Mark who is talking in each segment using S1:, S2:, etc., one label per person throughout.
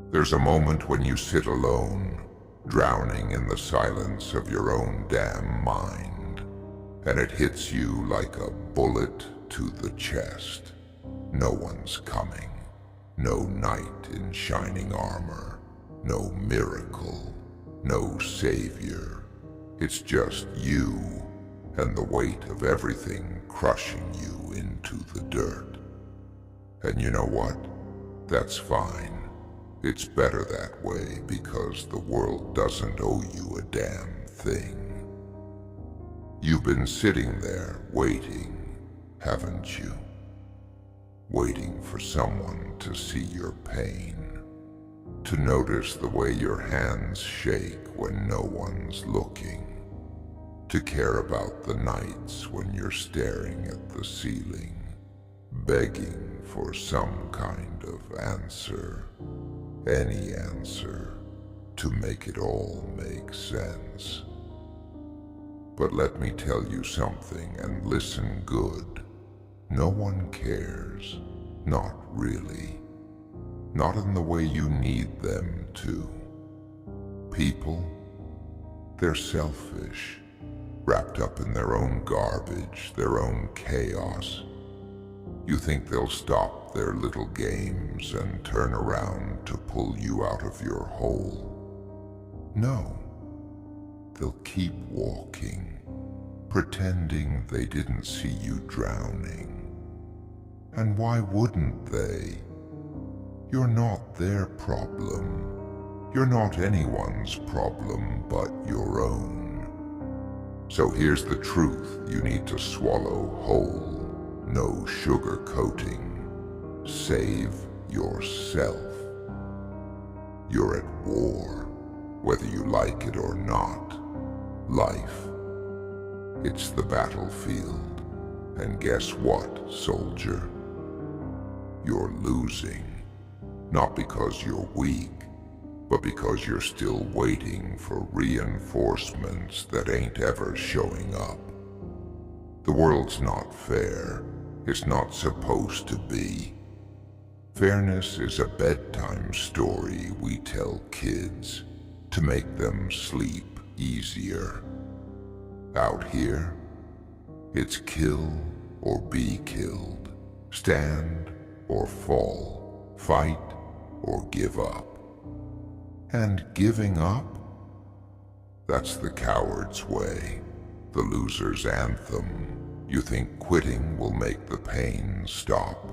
S1: There's a moment when you sit alone, drowning in the silence of your own damn mind, and it hits you like a bullet to the chest. No one's coming. No knight in shining armor. No miracle. No savior. It's just you and the weight of everything crushing you into the dirt. And you know what? That's fine. It's better that way because the world doesn't owe you a damn thing. You've been sitting there waiting, haven't you? Waiting for someone to see your pain, to notice the way your hands shake when no one's looking, to care about the nights when you're staring at the ceiling, begging for some kind of answer. Any answer to make it all make sense. But let me tell you something, and listen good. No one cares. Not really. Not in the way you need them to. People, they're selfish, wrapped up in their own garbage, their own chaos. You think they'll stop their little games and turn around to pull you out of your hole? No. They'll keep walking, pretending they didn't see you drowning. And why wouldn't they? You're not their problem. You're not anyone's problem but your own. So here's the truth you need to swallow whole. No sugarcoating. Save yourself. You're at war, whether you like it or not. Life. It's the battlefield. And guess what, soldier? You're losing. Not because you're weak, but because you're still waiting for reinforcements that ain't ever showing up. The world's not fair. It's not supposed to be. Fairness is a bedtime story we tell kids to make them sleep easier. Out here, it's kill or be killed, stand or fall, fight or give up. And giving up? That's the coward's way, the loser's anthem. You think quitting will make the pain stop.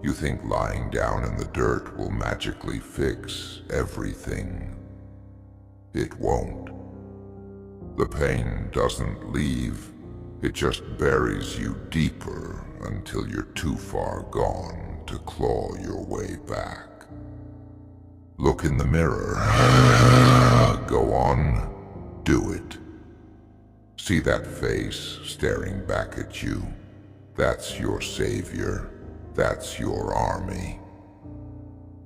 S1: You think lying down in the dirt will magically fix everything. It won't. The pain doesn't leave. It just buries you deeper until you're too far gone to claw your way back. Look in the mirror. Go on. Do it. See that face staring back at you? That's your savior. That's your army.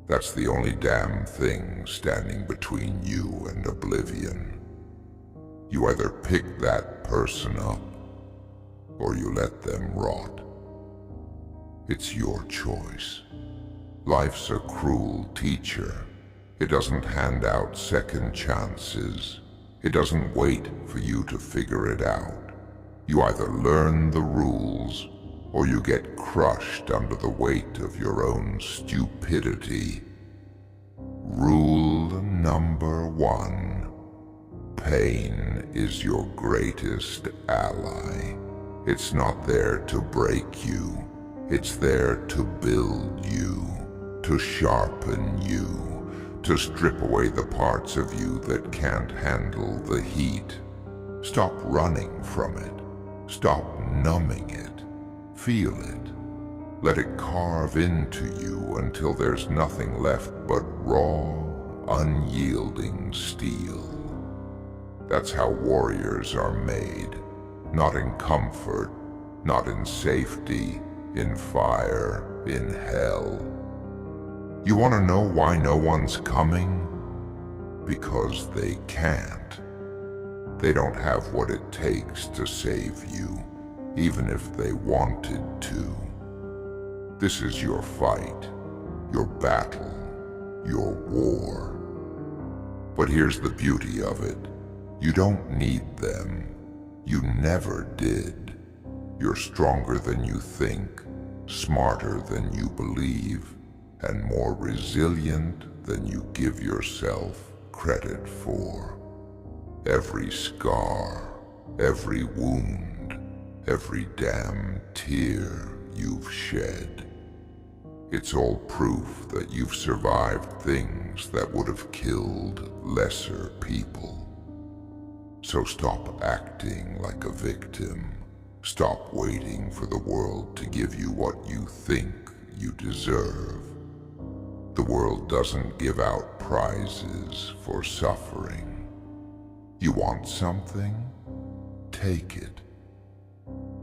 S1: That's the only damn thing standing between you and oblivion. You either pick that person up, or you let them rot. It's your choice. Life's a cruel teacher. It doesn't hand out second chances. It doesn't wait for you to figure it out. You either learn the rules, or you get crushed under the weight of your own stupidity. Rule number 1. Pain is your greatest ally. It's not there to break you. It's there to build you, to sharpen you, to strip away the parts of you that can't handle the heat. Stop running from it. Stop numbing it. Feel it. Let it carve into you until there's nothing left but raw, unyielding steel. That's how warriors are made. Not in comfort, not in safety, in fire, in hell. You want to know why no one's coming? Because they can't. They don't have what it takes to save you, even if they wanted to. This is your fight, your battle, your war. But here's the beauty of it. You don't need them. You never did. You're stronger than you think, smarter than you believe, and more resilient than you give yourself credit for. Every scar, every wound, every damn tear you've shed, it's all proof that you've survived things that would have killed lesser people. So stop acting like a victim. Stop waiting for the world to give you what you think you deserve. The world doesn't give out prizes for suffering. You want something? Take it.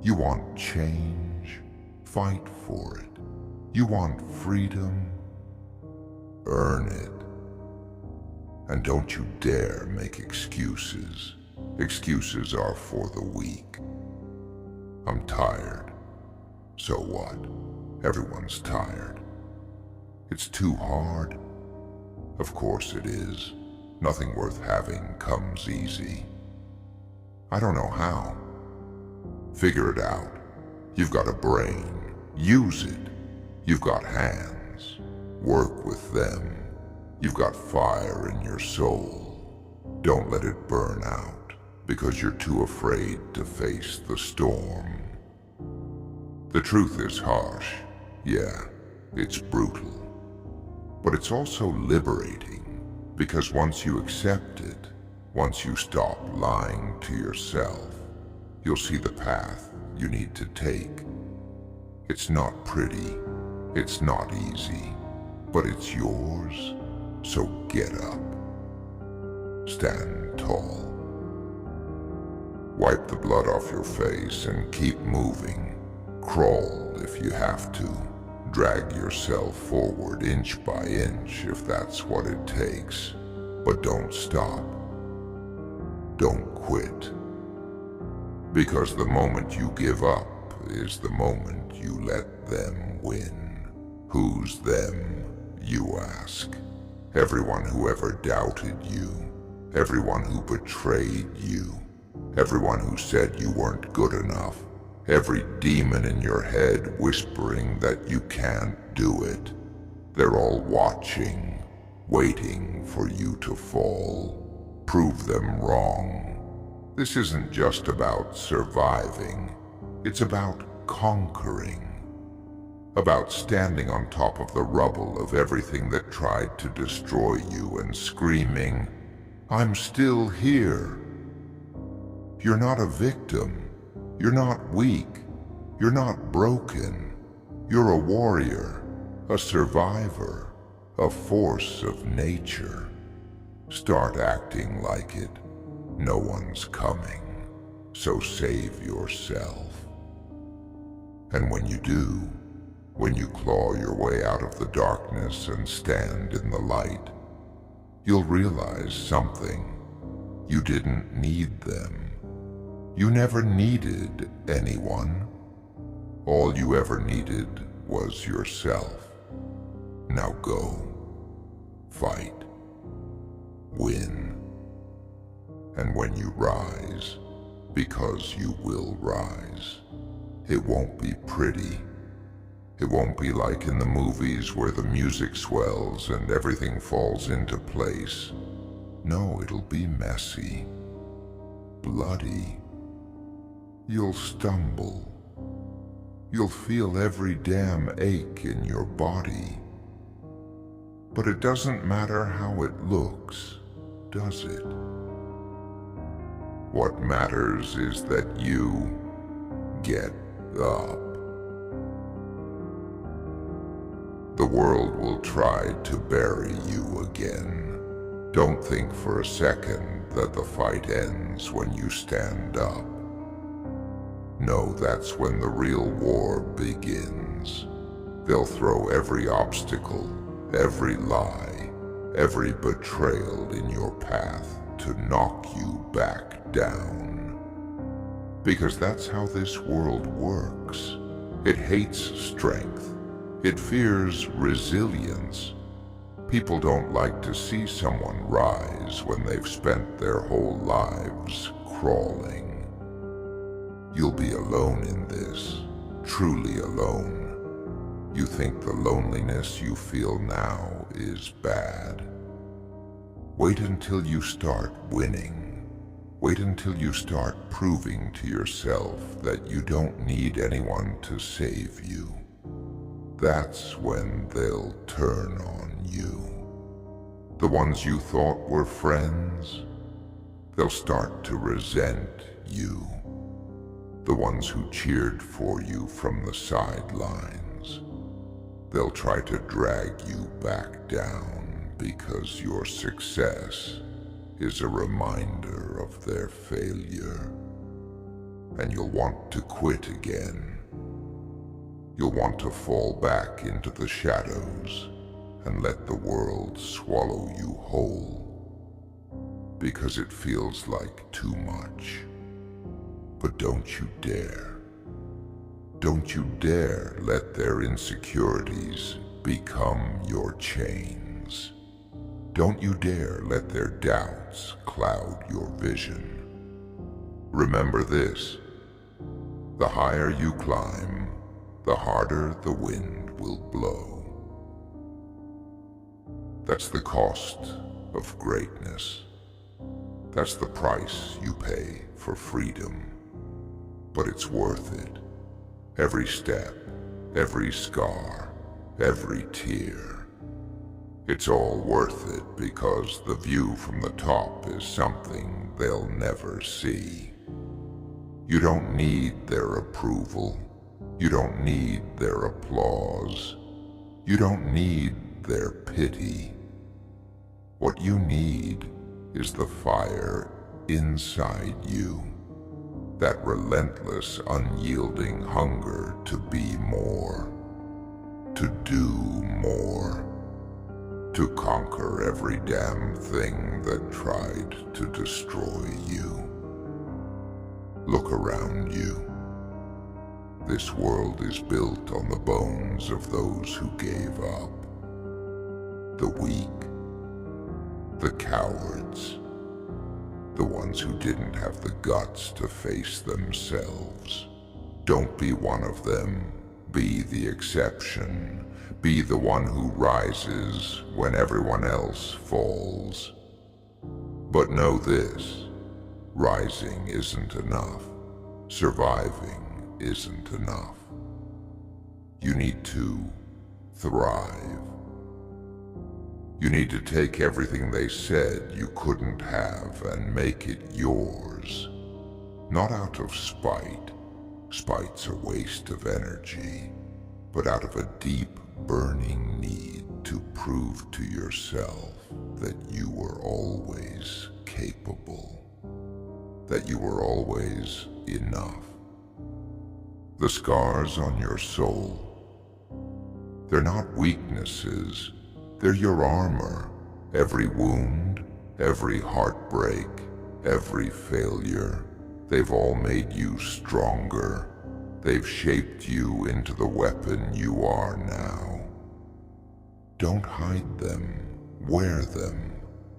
S1: You want change? Fight for it. You want freedom? Earn it. And don't you dare make excuses. Excuses are for the weak. I'm tired. So what? Everyone's tired. It's too hard. Of course it is. Nothing worth having comes easy. I don't know how. Figure it out. You've got a brain. Use it. You've got hands. Work with them. You've got fire in your soul. Don't let it burn out because you're too afraid to face the storm. The truth is harsh. Yeah, it's brutal. But it's also liberating because once you accept it, once you stop lying to yourself, you'll see the path you need to take. It's not pretty, it's not easy, but it's yours, so get up. Stand tall. Wipe the blood off your face and keep moving. Crawl if you have to. Drag yourself forward inch by inch if that's what it takes. But don't stop. Don't quit. Because the moment you give up is the moment you let them win. Who's them, you ask? Everyone who ever doubted you. Everyone who betrayed you. Everyone who said you weren't good enough. Every demon in your head whispering that you can't do it. They're all watching, waiting for you to fall. Prove them wrong. This isn't just about surviving. It's about conquering. About standing on top of the rubble of everything that tried to destroy you and screaming, "I'm still here." You're not a victim. You're not weak. You're not broken. You're a warrior, a survivor, a force of nature. Start acting like it. No one's coming, so save yourself. And when you do, when you claw your way out of the darkness and stand in the light, you'll realize something. You didn't need them. You never needed anyone. All you ever needed was yourself. Now go. Fight. Win. And when you rise, because you will rise, it won't be pretty. It won't be like in the movies where the music swells and everything falls into place. No, it'll be messy. Bloody. You'll stumble. You'll feel every damn ache in your body. But it doesn't matter how it looks, does it? What matters is that you get up. The world will try to bury you again. Don't think for a second that the fight ends when you stand up. No, that's when the real war begins. They'll throw every obstacle, every lie, every betrayal in your path to knock you back down. Because that's how this world works. It hates strength. It fears resilience. People don't like to see someone rise when they've spent their whole lives crawling. You'll be alone in this, truly alone. You think the loneliness you feel now is bad. Wait until you start winning. Wait until you start proving to yourself that you don't need anyone to save you. That's when they'll turn on you. The ones you thought were friends, they'll start to resent you. The ones who cheered for you from the sidelines, they'll try to drag you back down because your success is a reminder of their failure. And you'll want to quit again. You'll want to fall back into the shadows and let the world swallow you whole, because it feels like too much. But don't you dare. Don't you dare let their insecurities become your chains. Don't you dare let their doubts cloud your vision. Remember this: the higher you climb, the harder the wind will blow. That's the cost of greatness. That's the price you pay for freedom. But it's worth it. Every step, every scar, every tear. It's all worth it because the view from the top is something they'll never see. You don't need their approval. You don't need their applause. You don't need their pity. What you need is the fire inside you, that relentless, unyielding hunger to be more, to do more, to conquer every damn thing that tried to destroy you. Look around you. This world is built on the bones of those who gave up. The weak, the cowards, the ones who didn't have the guts to face themselves. Don't be one of them. Be the exception. Be the one who rises when everyone else falls. But know this: rising isn't enough. Surviving isn't enough. You need to thrive. You need to take everything they said you couldn't have and make it yours. Not out of spite. Spite's a waste of energy. But out of a deep, burning need to prove to yourself that you were always capable. That you were always enough. The scars on your soul, they're not weaknesses. They're your armor. Every wound, every heartbreak, every failure, they've all made you stronger. They've shaped you into the weapon you are now. Don't hide them. Wear them.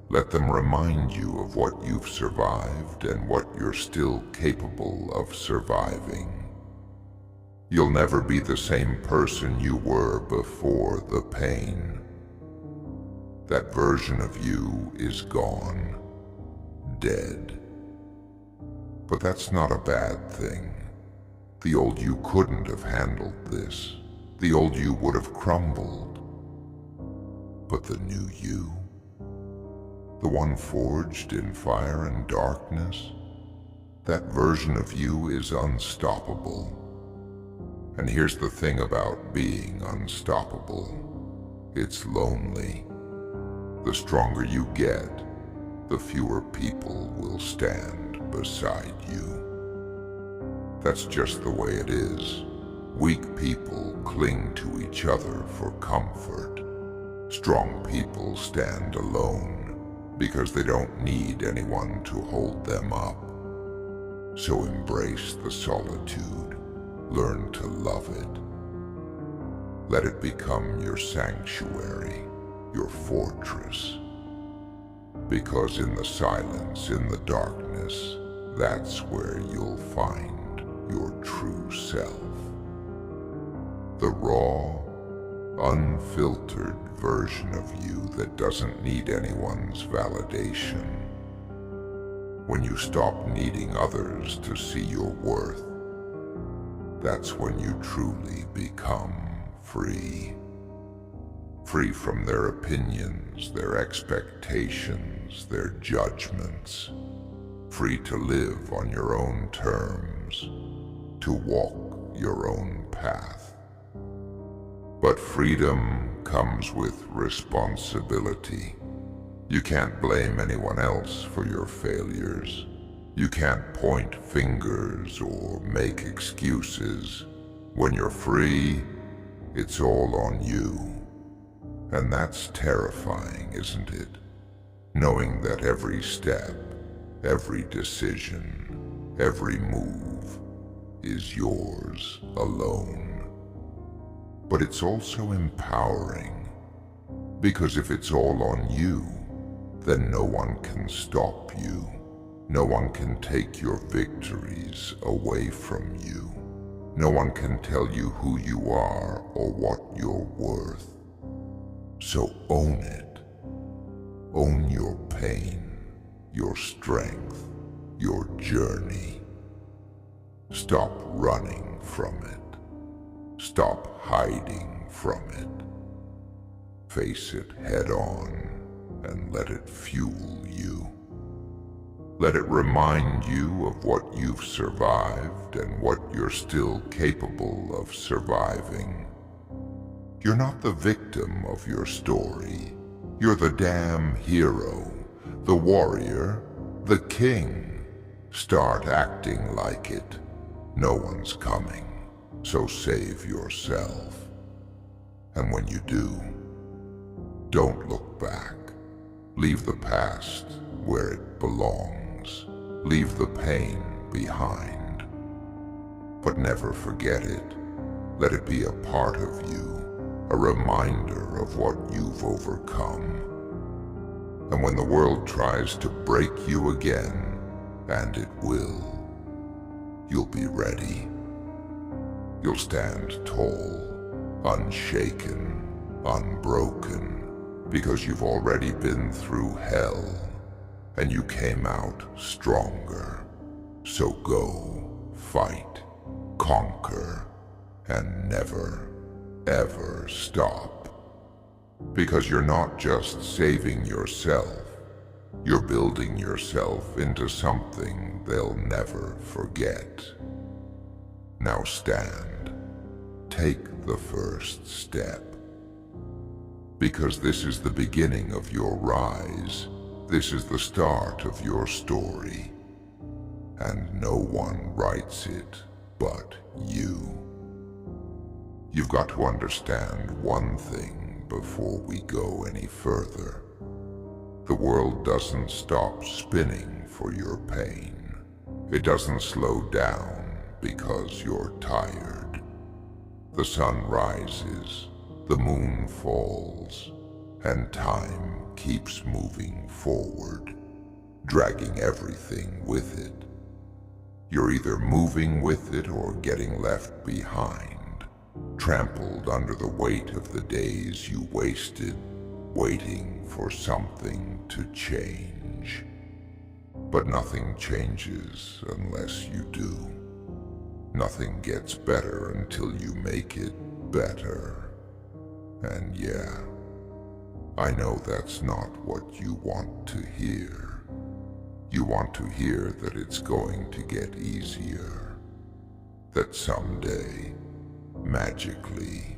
S1: Let them remind you of what you've survived and what you're still capable of surviving. You'll never be the same person you were before the pain. That version of you is gone, dead. But that's not a bad thing. The old you couldn't have handled this. The old you would have crumbled. But the new you, the one forged in fire and darkness, that version of you is unstoppable. And here's the thing about being unstoppable. It's lonely. The stronger you get, the fewer people will stand beside you. That's just the way it is. Weak people cling to each other for comfort. Strong people stand alone because they don't need anyone to hold them up. So embrace the solitude. Learn to love it. Let it become your sanctuary, your fortress. Because in the silence, in the darkness, that's where you'll find your true self. The raw, unfiltered version of you that doesn't need anyone's validation. When you stop needing others to see your worth, that's when you truly become free. Free from their opinions, their expectations, their judgments. Free to live on your own terms, to walk your own path. But freedom comes with responsibility. You can't blame anyone else for your failures. You can't point fingers or make excuses. When you're free, it's all on you. And that's terrifying, isn't it? Knowing that every step, every decision, every move is yours alone. But it's also empowering, because if it's all on you, then no one can stop you. No one can take your victories away from you. No one can tell you who you are or what you're worth. So own it. Own your pain, your strength, your journey. Stop running from it. Stop hiding from it. Face it head on and let it fuel you. Let it remind you of what you've survived and what you're still capable of surviving. You're not the victim of your story. You're the damn hero, the warrior, the king. Start acting like it. No one's coming, so save yourself. And when you do, don't look back. Leave the past where it belongs. Leave the pain behind. But never forget it. Let it be a part of you. A reminder of what you've overcome. And when the world tries to break you again, and it will, you'll be ready. You'll stand tall, unshaken, unbroken, because you've already been through hell, and you came out stronger. So go, fight, conquer, and never, ever stop. Because you're not just saving yourself, you're building yourself into something they'll never forget. Now stand. Take the first step. Because this is the beginning of your rise. This is the start of your story. And no one writes it but you. You've got to understand one thing before we go any further. The world doesn't stop spinning for your pain. It doesn't slow down because you're tired. The sun rises, the moon falls, and time keeps moving forward, dragging everything with it. You're either moving with it or getting left behind. Trampled under the weight of the days you wasted, waiting for something to change. But nothing changes unless you do. Nothing gets better until you make it better. And yeah, I know that's not what you want to hear. You want to hear that it's going to get easier. That someday, magically,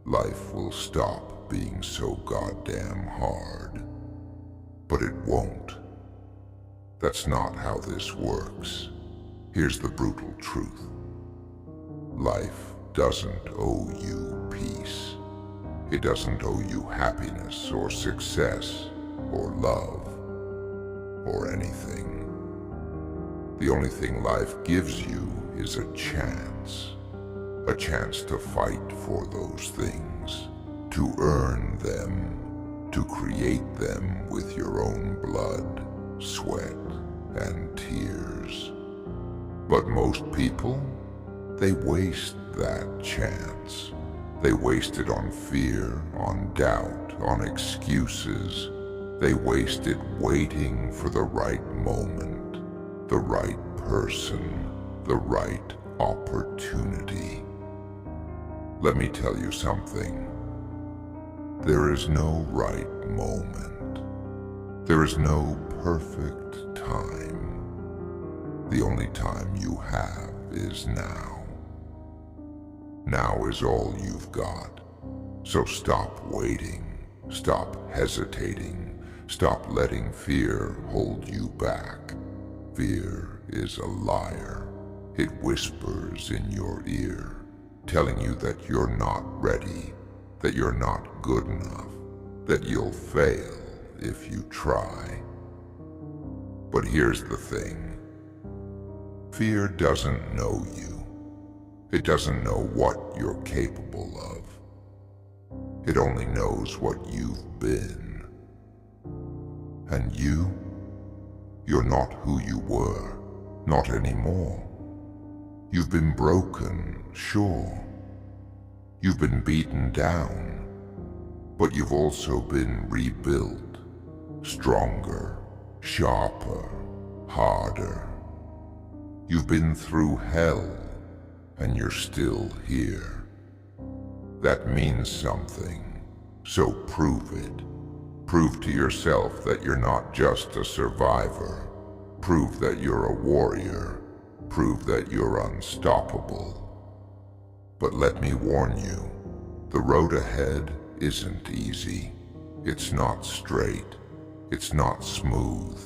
S1: life will stop being so goddamn hard. But it won't. That's not how this works. Here's the brutal truth. Life doesn't owe you peace. It doesn't owe you happiness or success or love or anything. The only thing life gives you is a chance to fight for those things, to earn them, to create them with your own blood, sweat, and tears. But most people, they waste that chance. They waste it on fear, on doubt, on excuses. They waste it waiting for the right moment, the right person, the right opportunity. Let me tell you something. There is no right moment. There is no perfect time. The only time you have is now. Now is all you've got. So stop waiting. Stop hesitating. Stop letting fear hold you back. Fear is a liar. It whispers in your ear, telling you that you're not ready, that you're not good enough, that you'll fail if you try. But here's the thing. Fear doesn't know you. It doesn't know what you're capable of. It only knows what you've been. And you're not who you were, not anymore. You've been broken, sure. You've been beaten down, but you've also been rebuilt, stronger, sharper, harder. You've been through hell, and you're still here. That means something, so prove it. Prove to yourself that you're not just a survivor. Prove that you're a warrior. Prove that you're unstoppable. But let me warn you, the road ahead isn't easy. It's not straight. It's not smooth.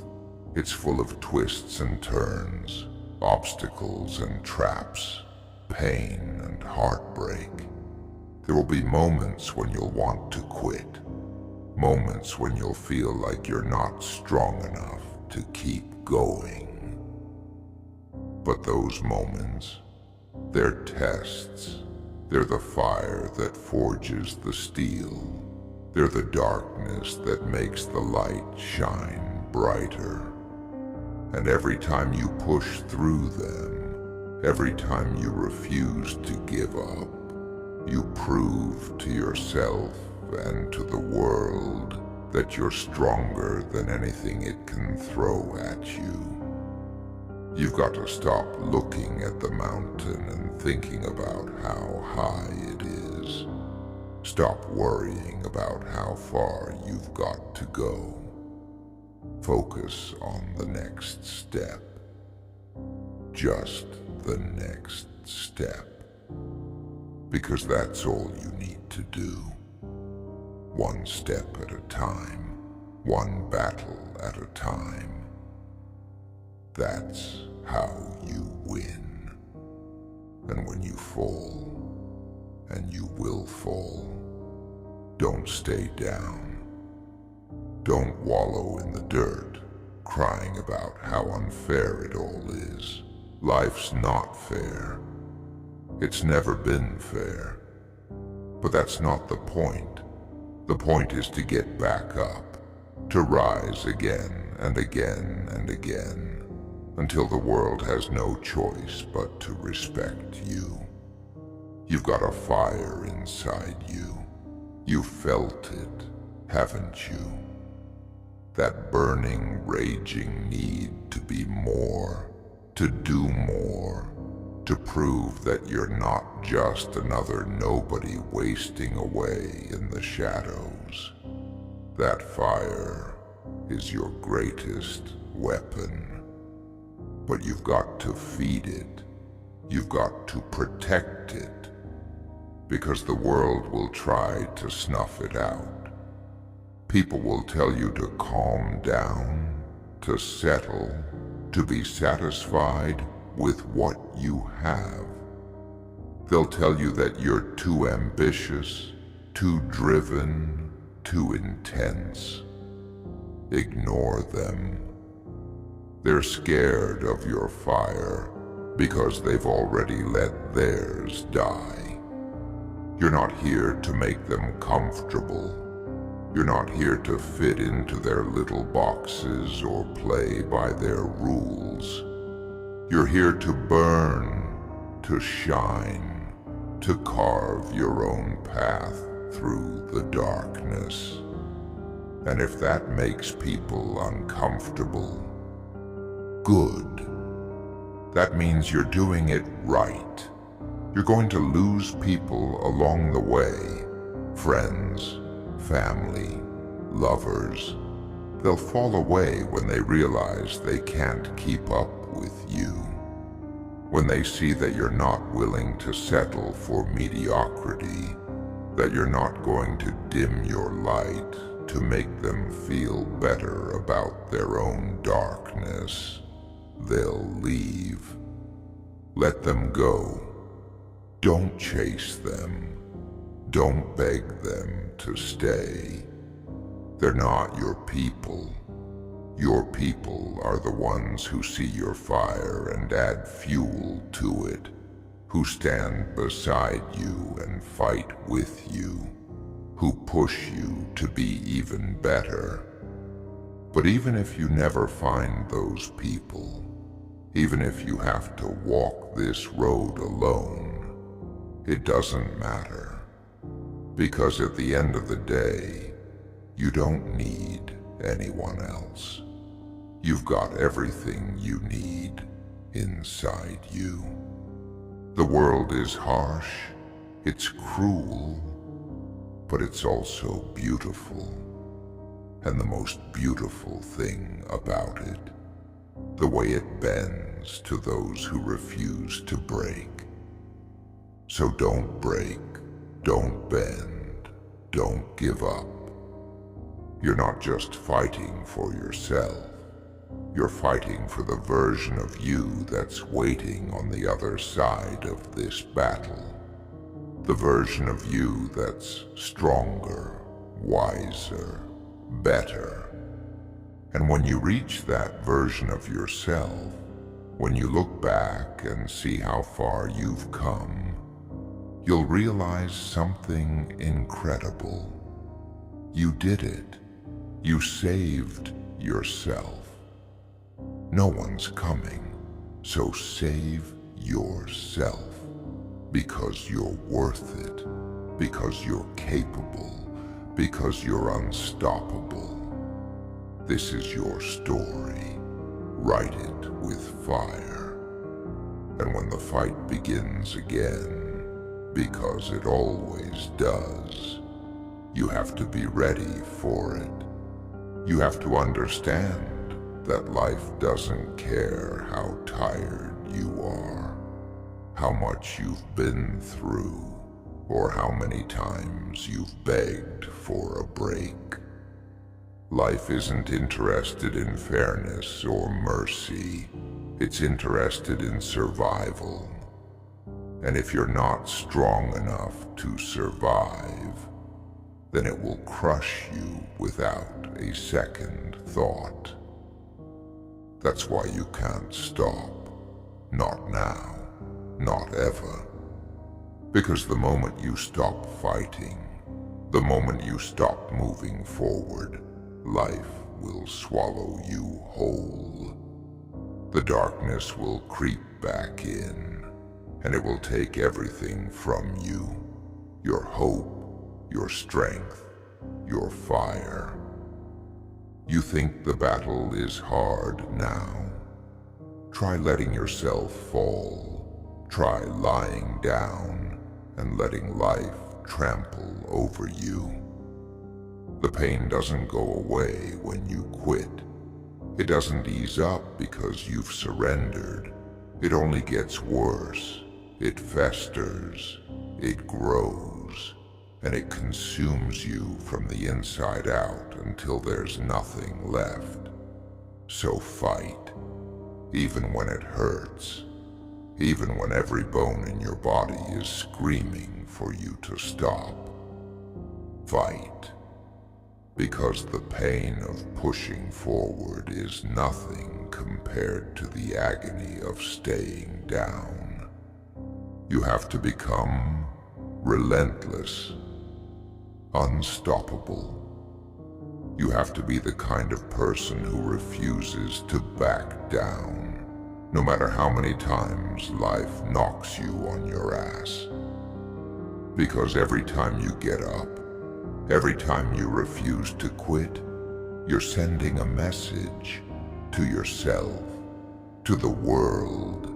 S1: It's full of twists and turns, obstacles and traps, pain and heartbreak. There will be moments when you'll want to quit. Moments when you'll feel like you're not strong enough to keep going. But those moments, they're tests. They're the fire that forges the steel. They're the darkness that makes the light shine brighter. And every time you push through them, every time you refuse to give up, you prove to yourself and to the world that you're stronger than anything it can throw at you. You've got to stop looking at the mountain and thinking about how high it is. Stop worrying about how far you've got to go. Focus on the next step. Just the next step. Because that's all you need to do. One step at a time, one battle at a time. That's how you win. And when you fall, and you will fall, don't stay down. Don't wallow in the dirt, crying about how unfair it all is. Life's not fair. It's never been fair. But that's not the point. The point is to get back up, to rise again and again and again, until the world has no choice but to respect you. You've got a fire inside you. You've felt it, haven't you? That burning, raging need to be more, to do more, to prove that you're not just another nobody wasting away in the shadows. That fire is your greatest weapon. But you've got to feed it. You've got to protect it. Because the world will try to snuff it out. People will tell you to calm down, to settle, to be satisfied with what you have. They'll tell you that you're too ambitious, too driven, too intense. Ignore them. They're scared of your fire because they've already let theirs die. You're not here to make them comfortable. You're not here to fit into their little boxes or play by their rules. You're here to burn, to shine, to carve your own path through the darkness. And if that makes people uncomfortable, good. That means you're doing it right. You're going to lose people along the way. Friends, family, lovers. They'll fall away when they realize they can't keep up with you. When they see that you're not willing to settle for mediocrity, that you're not going to dim your light to make them feel better about their own darkness, they'll leave. Let them go. Don't chase them. Don't beg them to stay. They're not your people. Your people are the ones who see your fire and add fuel to it, who stand beside you and fight with you, who push you to be even better. But even if you never find those people, even if you have to walk this road alone, it doesn't matter. Because at the end of the day, you don't need anyone else. You've got everything you need inside you. The world is harsh, it's cruel, but it's also beautiful. And the most beautiful thing about it, the way it bends to those who refuse to break. So don't break, don't bend, don't give up. You're not just fighting for yourself. You're fighting for the version of you that's waiting on the other side of this battle. The version of you that's stronger, wiser, better. And when you reach that version of yourself, when you look back and see how far you've come, you'll realize something incredible. You did it. You saved yourself. No one's coming, so save yourself. Because you're worth it. Because you're capable. Because you're unstoppable. This is your story. Write it with fire. And when the fight begins again, because it always does, you have to be ready for it. You have to understand that life doesn't care how tired you are, how much you've been through, or how many times you've begged for a break. Life isn't interested in fairness or mercy. It's interested in survival. And if you're not strong enough to survive, then it will crush you without a second thought. That's why you can't stop. Not now. Not ever. Because the moment you stop fighting, the moment you stop moving forward, life will swallow you whole. The darkness will creep back in, and it will take everything from you. Your hope, your strength, your fire. You think the battle is hard now? Try letting yourself fall. Try lying down and letting life trample over you. The pain doesn't go away when you quit. It doesn't ease up because you've surrendered. It only gets worse. It festers. It grows. And it consumes you from the inside out until there's nothing left. So fight, even when it hurts, even when every bone in your body is screaming for you to stop. Fight, because the pain of pushing forward is nothing compared to the agony of staying down. You have to become relentless, unstoppable, You have to be the kind of person who refuses to back down, no matter how many times life knocks you on your ass. Because every time you get up, every time you refuse to quit, you're sending a message to yourself, to the world,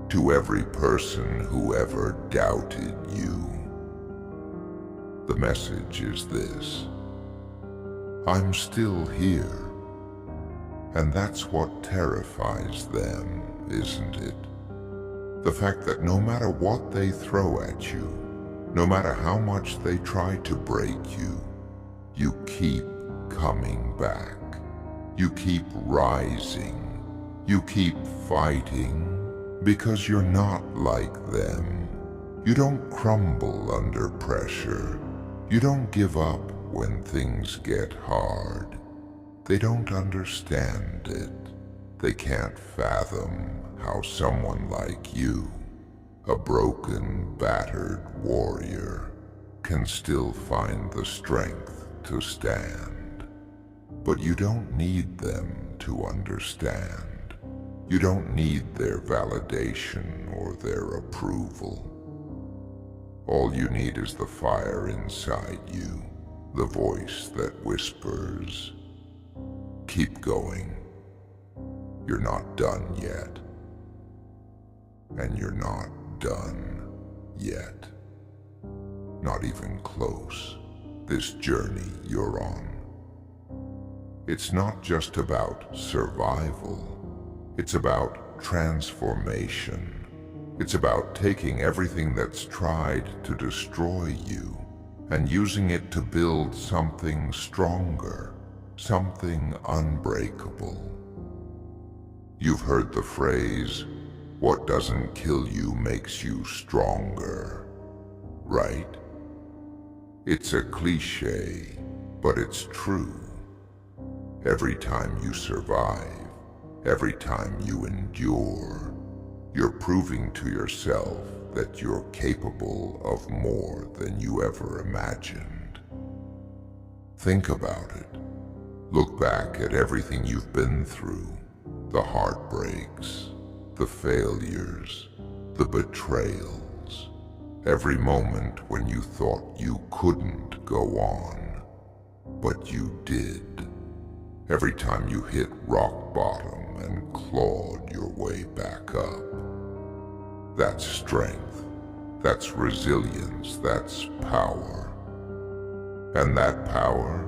S1: to every person who ever doubted you. The message is this: I'm still here. And that's what terrifies them, isn't it? The fact that no matter what they throw at you, no matter how much they try to break you, you keep coming back. You keep rising. You keep fighting because you're not like them. You don't crumble under pressure. You don't give up when things get hard. They don't understand it. They can't fathom how someone like you, a broken, battered warrior, can still find the strength to stand. But you don't need them to understand. You don't need their validation or their approval. All you need is the fire inside you, the voice that whispers, keep going. You're not done yet. And you're not done yet. Not even close. This journey you're on. It's not just about survival. It's about transformation. It's about taking everything that's tried to destroy you and using it to build something stronger, something unbreakable. You've heard the phrase, what doesn't kill you makes you stronger, right? It's a cliche, but it's true. Every time you survive, every time you endure, you're proving to yourself that you're capable of more than you ever imagined. Think about it. Look back at everything you've been through, the heartbreaks, the failures, the betrayals, every moment when you thought you couldn't go on, but you did. Every time you hit rock bottom and clawed your way back up. That's strength, that's resilience, that's power. And that power,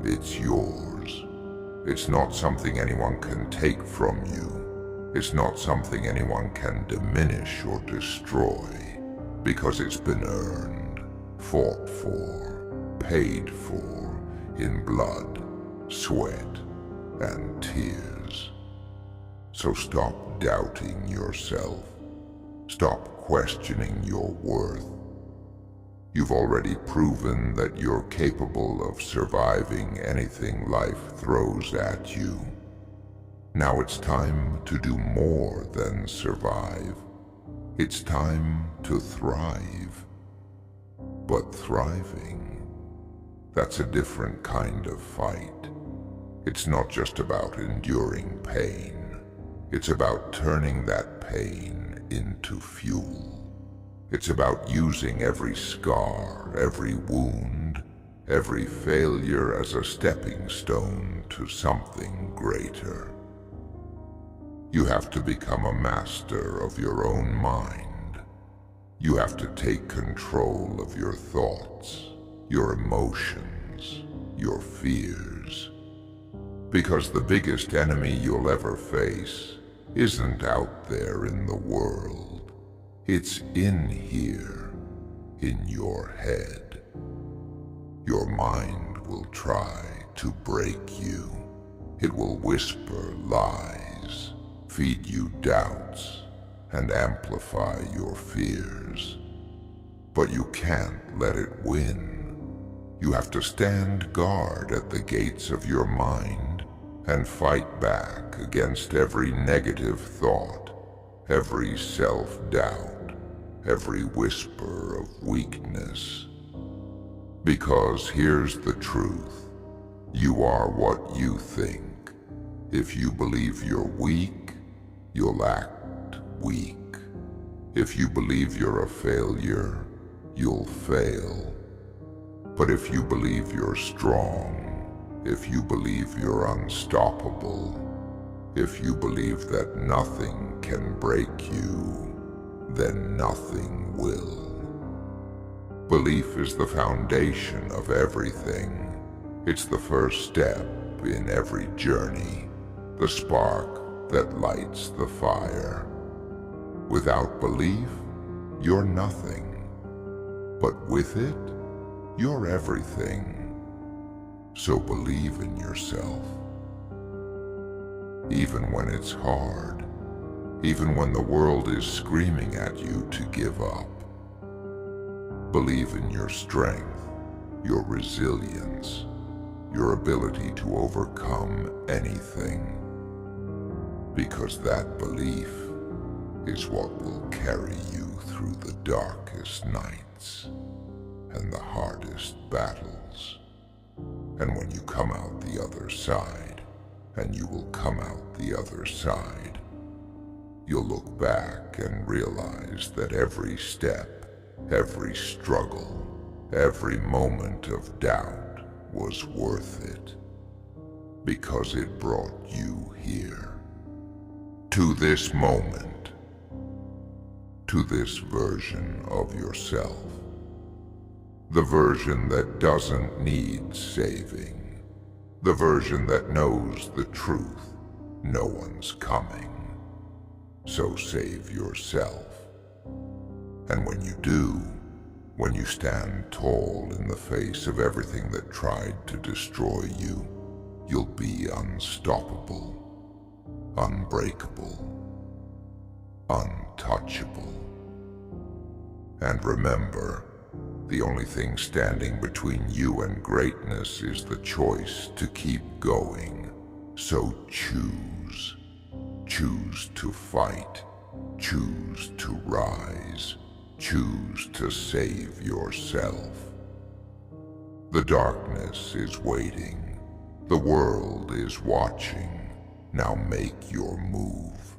S1: it's yours. It's not something anyone can take from you. It's not something anyone can diminish or destroy, because it's been earned, fought for, paid for, in blood, sweat, and tears. So stop doubting yourself. Stop questioning your worth. You've already proven that you're capable of surviving anything life throws at you. Now it's time to do more than survive. It's time to thrive. But thriving, that's a different kind of fight. It's not just about enduring pain. It's about turning that pain into fuel. It's about using every scar, every wound, every failure as a stepping stone to something greater. You have to become a master of your own mind. You have to take control of your thoughts, your emotions, your fears. Because the biggest enemy you'll ever face isn't out there in the world. It's in here, in your head. Your mind will try to break you. It will whisper lies, feed you doubts, and amplify your fears. But you can't let it win. You have to stand guard at the gates of your mind and fight back against every negative thought, every self-doubt, every whisper of weakness. Because here's the truth. You are what you think. If you believe you're weak, you'll act weak. If you believe you're a failure, you'll fail. But if you believe you're strong, if you believe you're unstoppable, if you believe that nothing can break you, then nothing will. Belief is the foundation of everything. It's the first step in every journey, the spark that lights the fire. Without belief, you're nothing. But with it, you're everything. So believe in yourself. Even when it's hard, even when the world is screaming at you to give up. Believe in your strength, your resilience, your ability to overcome anything. Because that belief is what will carry you through the darkest nights and the hardest battles. And when you come out the other side, and you will come out the other side, you'll look back and realize that every step, every struggle, every moment of doubt was worth it, because it brought you here, to this moment, to this version of yourself, the version that doesn't need saving, the version that knows the truth, no one's coming. So save yourself. And when you do, when you stand tall in the face of everything that tried to destroy you, you'll be unstoppable, unbreakable, untouchable. And remember, the only thing standing between you and greatness is the choice to keep going. So choose. Choose to fight. Choose to rise. Choose to save yourself. The darkness is waiting. The world is watching. Now make your move.